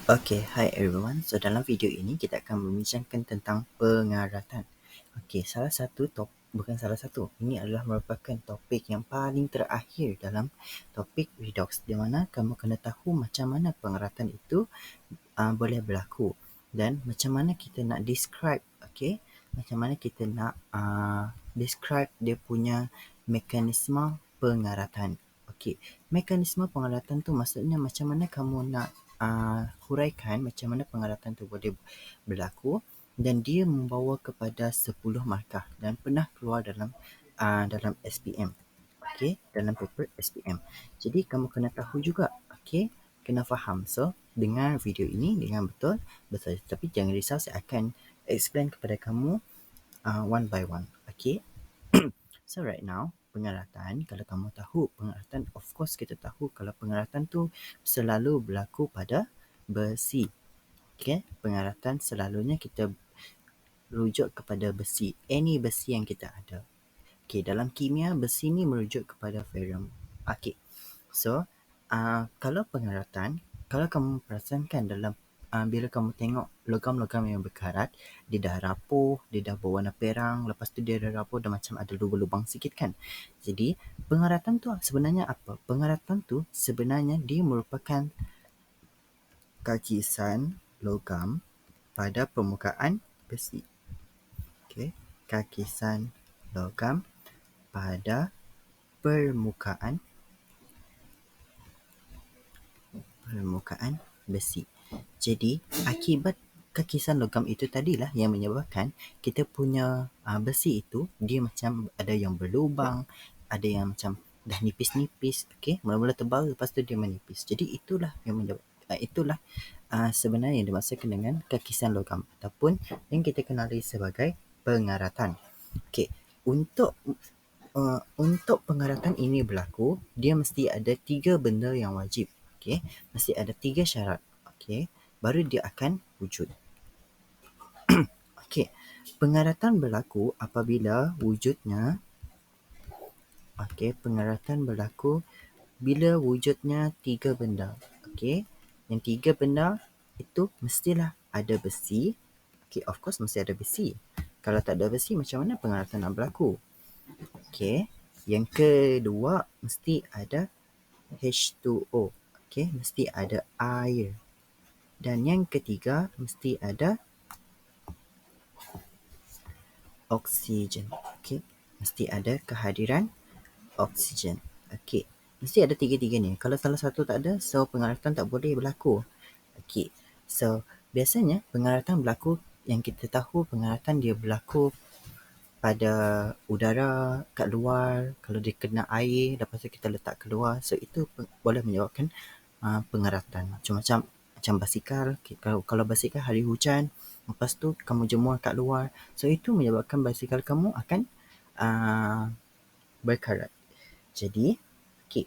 Okay, hi everyone. So dalam video ini kita akan membincangkan tentang pengaratan. Okay, bukan salah satu. Ini adalah merupakan topik yang paling terakhir dalam topik redox, di mana kamu kena tahu macam mana pengaratan itu boleh berlaku dan macam mana kita nak describe, okay? Macam mana kita nak describe dia punya mekanisme pengaratan. Okay, mekanisme pengaratan tu maksudnya macam mana kamu nak huraikan macam mana pengaratan tu boleh berlaku, dan dia membawa kepada 10 markah dan pernah keluar dalam SPM. Okey, dalam paper SPM. Jadi kamu kena tahu juga, okey, kena faham. So, dengar video ini dengan betul. Tapi jangan risau, saya akan explain kepada kamu one by one. Okey. So right now, pengaratan, kalau kamu tahu pengaratan, of course kita tahu kalau pengaratan tu selalu berlaku pada besi. Okey, pengaratan selalunya kita rujuk kepada besi. Any besi yang kita ada. Okay, dalam kimia, besi ni merujuk kepada ferrum. Okay, so kalau pengaratan, kalau kamu perasankan dalam bila kamu tengok logam-logam yang berkarat, dia dah rapuh, dia dah berwarna perang, lepas tu dia dah rapuh, dah macam ada lubang-lubang sikit kan. Jadi, pengaratan tu sebenarnya apa? Pengaratan tu sebenarnya dia merupakan kakisan logam pada permukaan besi. Okay, kakisan logam pada permukaan besi. Jadi, akibat kakisan logam itu tadilah yang menyebabkan kita punya besi itu dia macam ada yang berlubang, ada yang macam dah nipis-nipis, okey, mula-mula tebal lepas tu dia menipis. Jadi itulah sebenarnya yang dimaksudkan dengan kakisan logam ataupun yang kita kenali sebagai pengaratan. Okey, untuk pengaratan ini berlaku, dia mesti ada 3 benda yang wajib. Okey, mesti ada 3 syarat. Okey, baru dia akan wujud. Okey, pengaratan berlaku apabila wujudnya bila wujudnya 3 benda. Okey, yang 3 benda itu mestilah ada besi. Okey, of course mesti ada besi. Kalau tak ada besi, macam mana pengaratan nak berlaku? Okey, yang kedua mesti ada H2O. Okey, mesti ada air. Dan yang ketiga mesti ada oksigen. Okey, mesti ada kehadiran oksigen. Okey, mesti ada tiga-tiga ni. Kalau salah satu tak ada, so pengaratan tak boleh berlaku. Okey, so biasanya pengaratan berlaku, yang kita tahu pengaratan dia berlaku pada udara kat luar. Kalau dia kena air, lepas tu kita letak keluar, so itu boleh menyebabkan pengaratan. Macam basikal, kalau basikal hari hujan, lepas tu kamu jemur kat luar, so itu menyebabkan basikal kamu akan berkarat. Jadi, okay,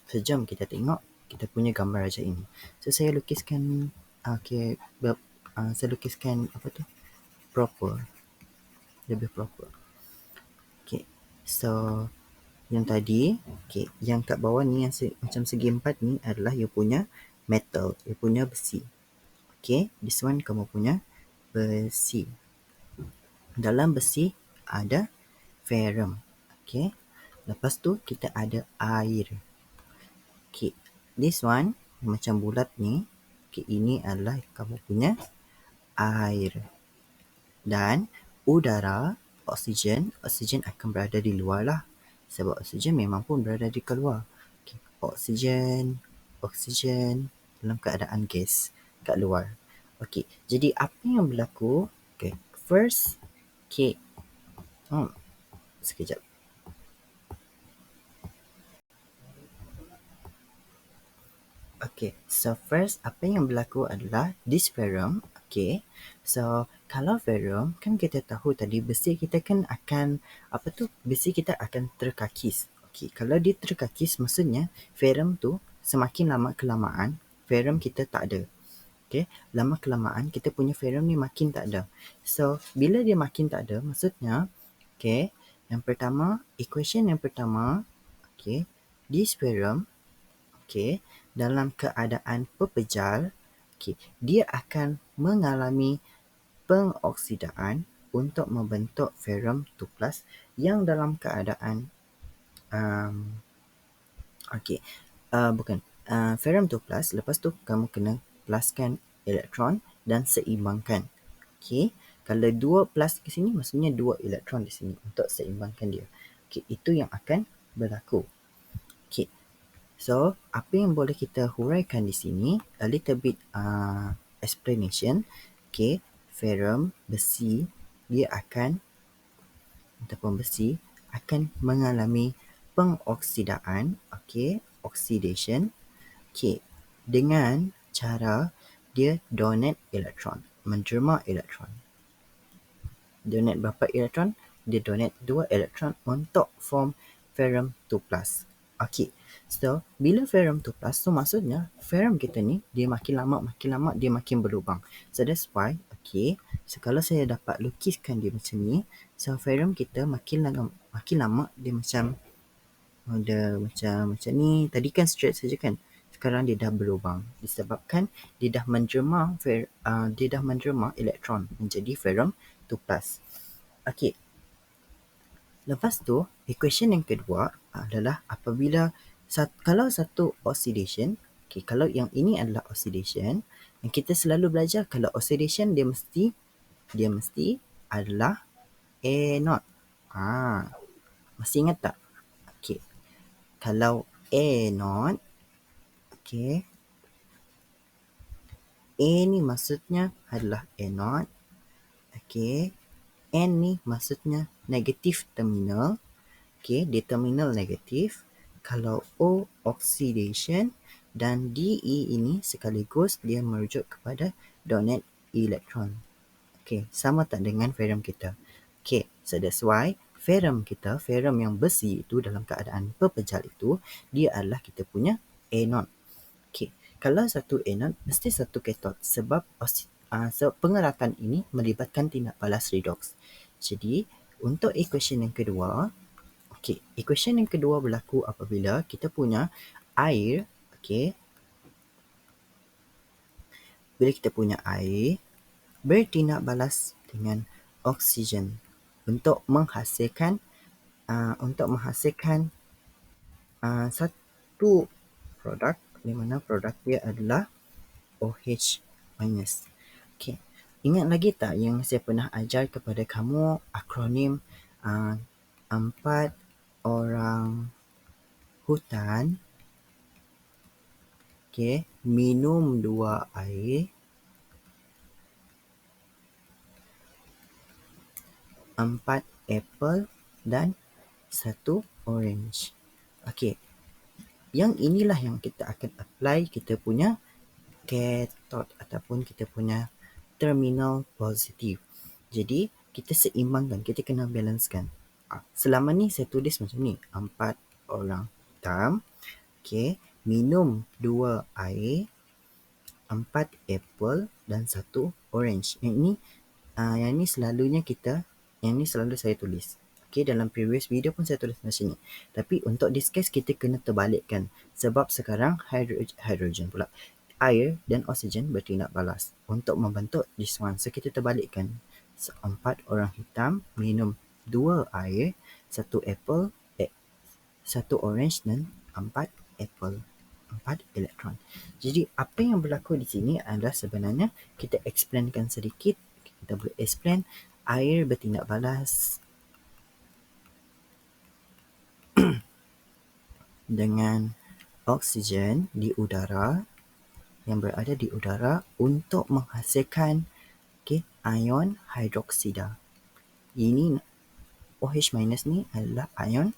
sejam kita tengok kita punya gambar aja ini. So saya lukiskan, saya lukiskan lebih proper. Okay, so yang tadi, okay, yang kat bawah ni yang macam segi empat ni adalah you punya metal, you punya besi. Okay, this one kamu punya besi. Dalam besi ada ferrum. Okay, lepas tu kita ada air. Okay, this one macam bulat ni. Okay, ini adalah kamu punya air. Dan udara, oksigen akan berada di luar lah. Sebab oksigen memang pun berada di keluar. Okay, oksigen dalam keadaan gas kat luar. Okey, jadi apa yang berlaku? Okay, first, okay, sekejap. Okay, so first apa yang berlaku adalah this ferrum. Okay, so kalau ferrum kan kita tahu tadi besi kita kan akan besi kita akan terkakis. Okay, kalau dia terkakis maksudnya ferrum tu semakin lama kelamaan ferrum kita tak ada. Okay, lama kelamaan kita punya ferrum ni makin tak ada. So bila dia makin tak ada maksudnya, okay, equation yang pertama, okay, this ferrum, okay, dalam keadaan pepejal, okay, dia akan mengalami pengoksidaan untuk membentuk ferrum 2+ yang dalam keadaan bukan ferrum 2+, lepas tu kamu kena pluskan elektron dan seimbangkan. Okay. Kalau 2 plus ke sini, maksudnya 2 elektron di sini untuk seimbangkan dia. Okay. Itu yang akan berlaku. Okay. So, apa yang boleh kita huraikan di sini, a little bit explanation. Okay. Ferrum, besi, dia akan, ataupun besi, akan mengalami pengoksidaan, okay, oxidation, okay, dengan cara dia donate elektron, menjerma elektron. Donate berapa elektron? Dia donate 2 elektron untuk form ferrum 2+. Okay. So, bila ferrum 2+, so maksudnya ferrum kita ni dia makin lama dia makin berlubang. So, that's why, okay, so kalau saya dapat lukiskan dia macam ni, so ferrum kita makin lama dia macam macam ni. Tadi kan straight saja kan. Sekarang dia dah berlubang disebabkan dia dah menjerma elektron menjadi ferrum 2+. Okey. Lepas tu, equation yang kedua adalah apabila kalau satu oxidation, okay, kalau yang ini adalah oxidation, yang kita selalu belajar kalau oxidation dia mesti adalah A0. Masih ingat tak? Okey. Kalau A0, okey. A ni maksudnya adalah A0. Okey. N ni maksudnya negatif terminal. Okay, dia terminal negatif. Kalau O oxidation dan DE ini sekaligus dia merujuk kepada donate elektron. Okay, sama tak dengan ferrum kita? Okay, so that's why ferrum kita, ferrum yang besi itu dalam keadaan pepejal itu, dia adalah kita punya A0. Okay, kalau satu A0 mesti satu katot sebab pengeratan ini melibatkan tindak balas redox. Jadi, untuk equation yang kedua, okay, equation yang kedua berlaku apabila kita punya air, okay, bila kita punya air bertindak balas dengan oksigen untuk menghasilkan satu produk di mana produk dia adalah OH-. Okay. Ingat lagi tak yang saya pernah ajar kepada kamu akronim 4 orang hutan, okay, minum 2 air, 4 apple dan 1 orange. Okay. Yang inilah yang kita akan apply kita punya cathode ataupun kita punya terminal positif. Jadi, kita seimbangkan, kita kena balancekan. Selama ni saya tulis macam ni, 4 orang hitam, okay, minum 2 air, 4 apple dan 1 orange. Yang ni selalu saya tulis. Okay, dalam previous video pun saya tulis macam ni. Tapi untuk this case kita kena terbalikkan. Sebab sekarang hidrogen pula. Air dan oksigen bertindak balas untuk membentuk this one. So kita terbalikkan. So, 4 orang hitam minum 2 air, 1 apple, 1 orange dan 4 apple. 4 elektron. Jadi apa yang berlaku di sini adalah sebenarnya kita explainkan sedikit. Kita boleh explain air bertindak balas dengan oksigen di udara yang berada di udara untuk menghasilkan ion hidroksida. Ini OH- ni adalah ion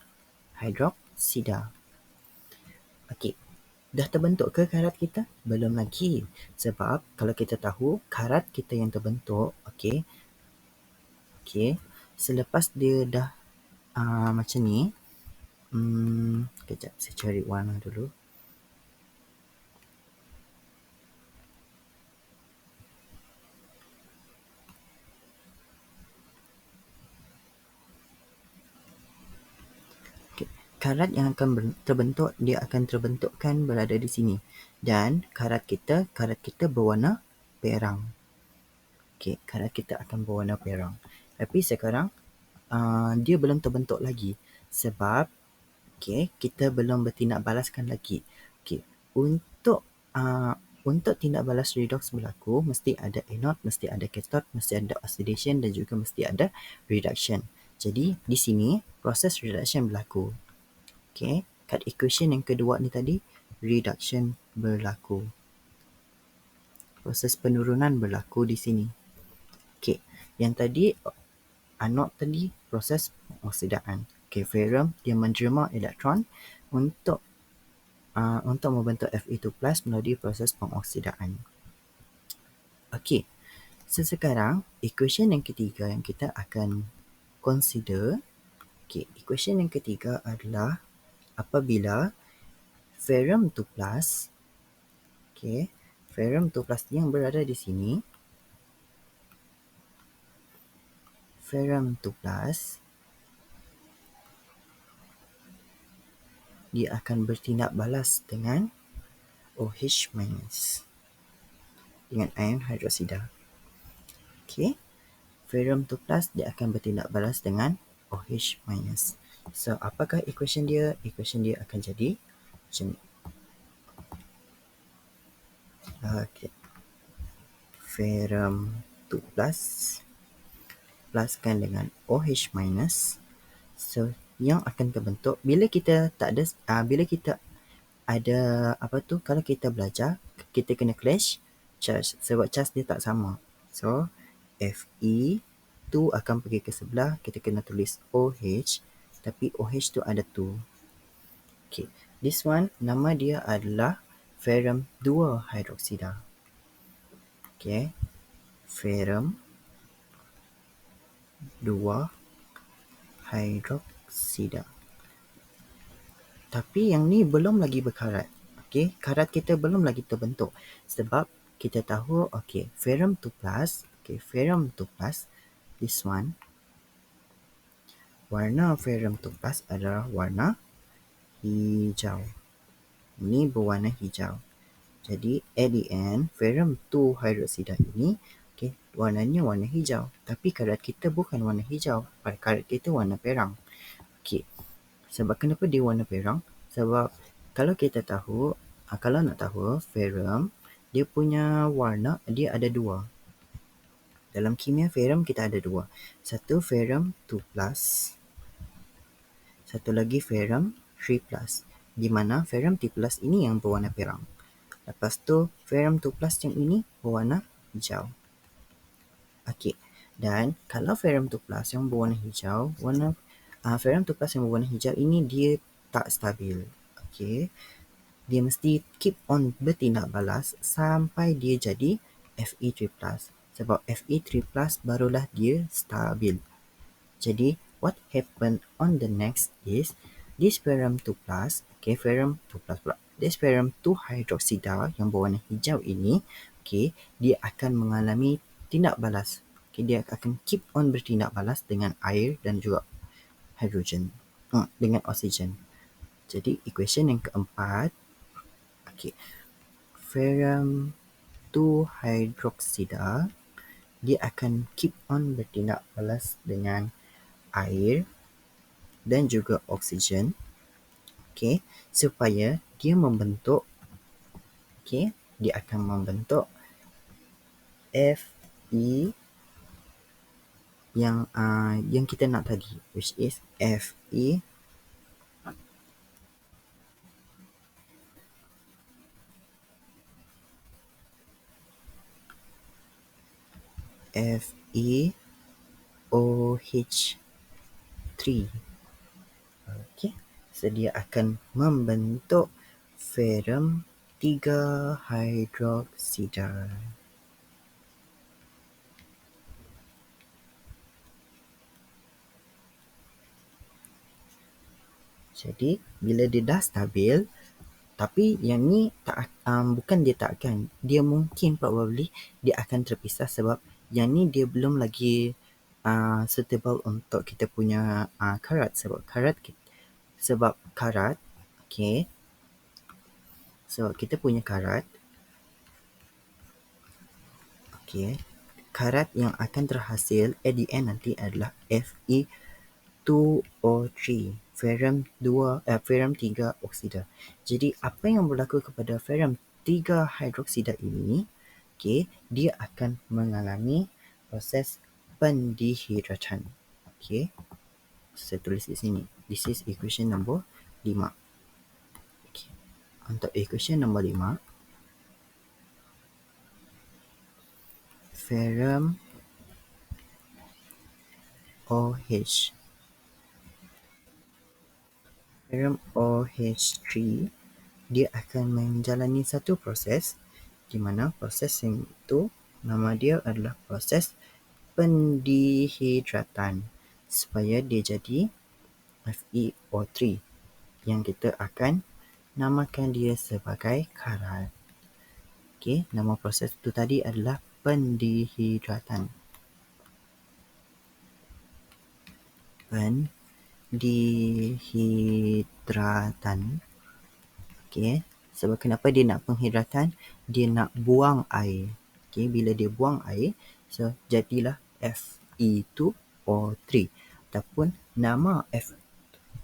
hidroksida. Okey. Dah terbentuk ke karat kita? Belum lagi. Sebab kalau kita tahu karat kita yang terbentuk, okey. Selepas dia dah macam ni, kejap saya cari warna dulu. Okay. karat yang akan terbentuk, dia akan terbentukkan berada di sini. Dan karat kita berwarna perang. Okey, karat kita akan berwarna perang. Tapi sekarang dia belum terbentuk lagi sebab kita belum bertindak balaskan lagi. Okey, untuk tindak balas redox berlaku, mesti ada anode, mesti ada cathode, mesti ada oxidation dan juga mesti ada reduction. Jadi di sini proses reduction berlaku. Okey, kat equation yang kedua ni tadi, reduction berlaku. Proses penurunan berlaku di sini. Okey, yang tadi anode tadi proses pengoksidaan. Okey, ferrum dia menjerma elektron untuk membentuk Fe2+ melalui proses pengoksidaan. Okey, sekarang equation yang ketiga yang kita akan consider. Okey, equation yang ketiga adalah apabila ferrum 2+, okey, ferrum 2+ yang berada di sini, ferrum 2+, dia akan bertindak balas dengan OH- dengan ion hidroksida. Okey, ferrum 2+ dia akan bertindak balas dengan OH-. So, apakah equation dia? Equation dia akan jadi macam ni. Okey, ferrum 2+ pluskan dengan OH-. So, yang akan terbentuk bila kita tak ada bila kita ada kalau kita belajar, kita kena clash charge sebab charge dia tak sama. So, Fe tu akan pergi ke sebelah, kita kena tulis OH, tapi OH tu ada 2. Okay, this one nama dia adalah ferrum 2 hidroksida. Okay, ferrum 2 hidroksida. Tapi yang ni belum lagi berkarat. Okey, karat kita belum lagi terbentuk sebab kita tahu ferrum 2+, ferrum 2+, this one, warna ferrum 2+ adalah warna hijau. Ini berwarna hijau. Jadi at the end ferrum 2 hidroksida ini warnanya warna hijau, tapi karat kita bukan warna hijau, karat kita warna perang. Okey, sebab kenapa dia warna perang? Sebab kalau kita tahu, kalau nak tahu ferrum, dia punya warna dia ada 2. Dalam kimia ferrum kita ada 2. Satu ferrum 2+, satu lagi ferrum 3+. Di mana ferrum 3+ ini yang berwarna perang. Lepas tu ferrum 2+ yang ini berwarna hijau. Okey. Dan kalau ferrum 2+ yang berwarna hijau, ferrum 2+ yang berwarna hijau ini dia tak stabil. Okey. Dia mesti keep on bertindak balas sampai dia jadi Fe3+. Sebab Fe3+ barulah dia stabil. Jadi what happen on the next is this ferrum 2+, ferrum 2+ pula. This ferrum 2 hidroksida yang berwarna hijau ini, dia akan mengalami tindak balas. Dia akan keep on bertindak balas dengan air dan juga hidrogen, dengan oksigen. Jadi equation yang keempat, ferrum 2 hidroksida dia akan keep on bertindak balas dengan air dan juga oksigen, supaya dia membentuk, dia akan membentuk Fe yang kita nak tadi, which is Fe FeOH3. So dia akan membentuk ferrum 3 hidroksida. Jadi bila dia dah stabil, tapi yang ni bukan dia tak akan, dia mungkin probably dia akan terpisah sebab yang ni dia belum lagi suitable untuk kita punya karat, sebab karat sebab karat, okay, so kita punya karat, okay, karat yang akan terhasil at the end nanti adalah Fe2O3, ferrum 3 oksida. Jadi apa yang berlaku kepada ferrum 3 hidroksida ini, okay, dia akan mengalami proses pendihidratan. Okay, saya tulis di sini. This is equation nombor 5. Okay. Untuk equation nombor 5, ferrum OH, ferrum OH3, dia akan menjalani satu proses di mana proses itu nama dia adalah proses pendihidratan supaya dia jadi FeO3 yang kita akan namakan dia sebagai karat. Okey, nama proses itu tadi adalah pendihidratan. Pendihidratan. Okey, sebab kenapa dia nak penghidratan? Dia nak buang air. Okey, bila dia buang air, so jadilah Fe2O3 ataupun nama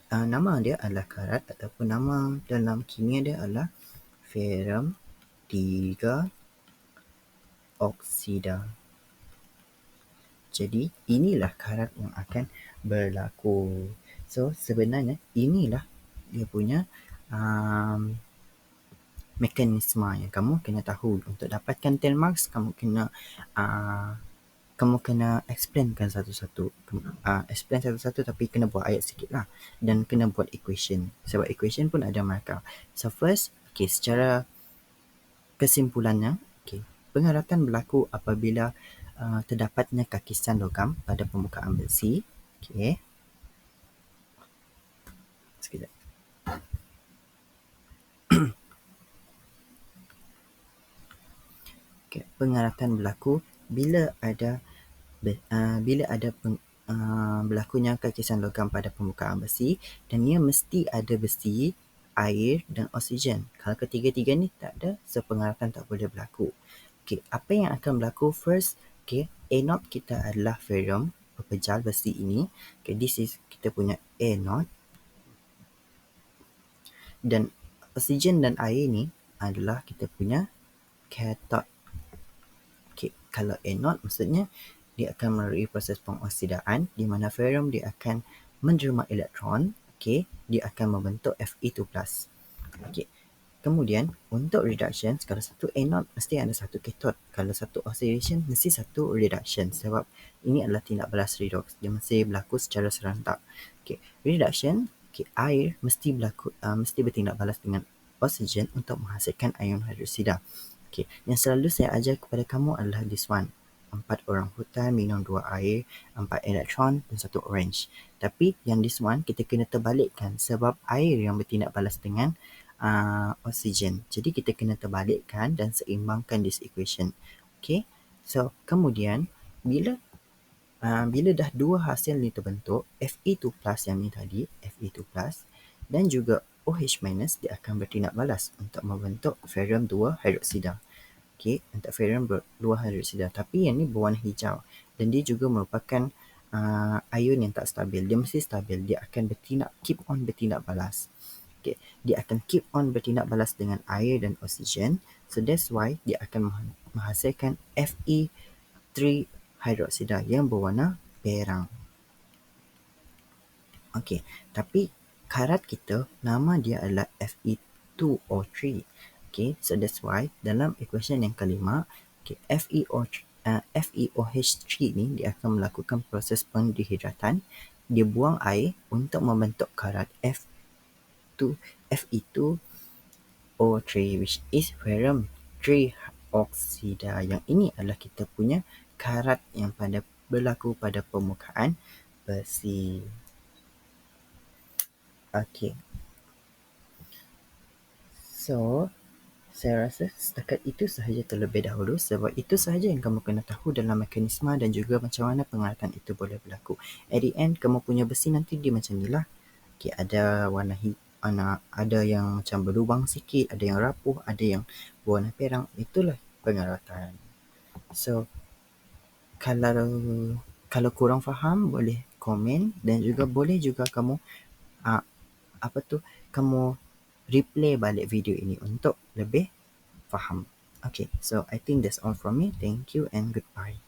nama dia adalah karat ataupun nama dalam kimia dia adalah ferrum 3 oksida. Jadi inilah karat yang akan berlaku. So sebenarnya inilah dia punya mekanisme yang kamu kena tahu. Untuk dapatkan 10 marks, kamu kena explainkan satu-satu. Explain satu-satu tapi kena buat ayat sikit lah. Dan kena buat equation. Sebab equation pun ada markah. So first, okay, secara kesimpulannya, okay, pengaratan berlaku apabila terdapatnya kakisan logam pada permukaan besi. Okay. Sekejap. Okay. Pengaratan berlaku bila ada berlakunya kakisan logam pada permukaan besi dan ia mesti ada besi, air dan oksigen. Kalau ketiga-tiga ni tak ada, so pengaratan tak boleh berlaku. Okay, apa yang akan berlaku first? Okay, anode kita adalah ferrum, pepejal besi ini. Okay, this is kita punya anode. Dan oksigen dan air ni adalah kita punya cathode. Okay, kalau anode maksudnya dia akan melalui proses pengoksidaan di mana ferrum dia akan menerima elektron, okay, dia akan membentuk Fe2+. Okay. Kemudian untuk reduction, kalau satu anode mesti ada satu cathode. Kalau satu oxidation mesti satu reduction sebab ini adalah tindak balas redox. Dia mesti berlaku secara serentak. Okay. Reduction, okay, air mesti bertindak balas dengan oksigen untuk menghasilkan ion hidroksida. Okay. Yang selalu saya ajar kepada kamu adalah this one. 4 orang hutan minum 2 air, 4 elektron dan 1 orange. Tapi yang this one kita kena terbalikkan sebab air yang bertindak balas dengan oksigen. Jadi kita kena terbalikkan dan seimbangkan this equation. Okay. So kemudian bila dah dua hasil ni terbentuk, Fe2+ yang ni tadi, Fe2+ dan juga OH- dia akan bertindak balas untuk membentuk ferrum 2 hidroksida. Okay, untuk ferrum 2 hidroksida. Tapi yang ni berwarna hijau dan dia juga merupakan ion yang tak stabil. Dia mesti stabil. Dia akan keep on bertindak balas. Okay. Dia akan keep on bertindak balas dengan air dan oksigen. So that's why dia akan menghasilkan Fe3 hidroksida yang berwarna perang. Okey, tapi karat kita nama dia adalah Fe2O3. Okay, so that's why dalam equation yang kelima, okay, FeOH3 ni dia akan melakukan proses pendihidratan. Dia buang air untuk membentuk karat Fe2O3 which is ferrum 3 oksida. Yang ini adalah kita punya karat yang berlaku pada permukaan besi. Okey. So, saya rasa setakat itu sahaja terlebih dahulu sebab itu sahaja yang kamu kena tahu dalam mekanisme dan juga macam mana pengaratan itu boleh berlaku. At the end, kamu punya besi nanti dia macam ni lah. Okay, ada warna ada yang macam berlubang sikit, ada yang rapuh, ada yang berwarna perang. Itulah pengaratan. So, kalau kurang faham boleh komen, dan juga boleh juga kamu kamu replay balik video ini untuk lebih faham. Okay, so I think that's all from me. Thank you and goodbye.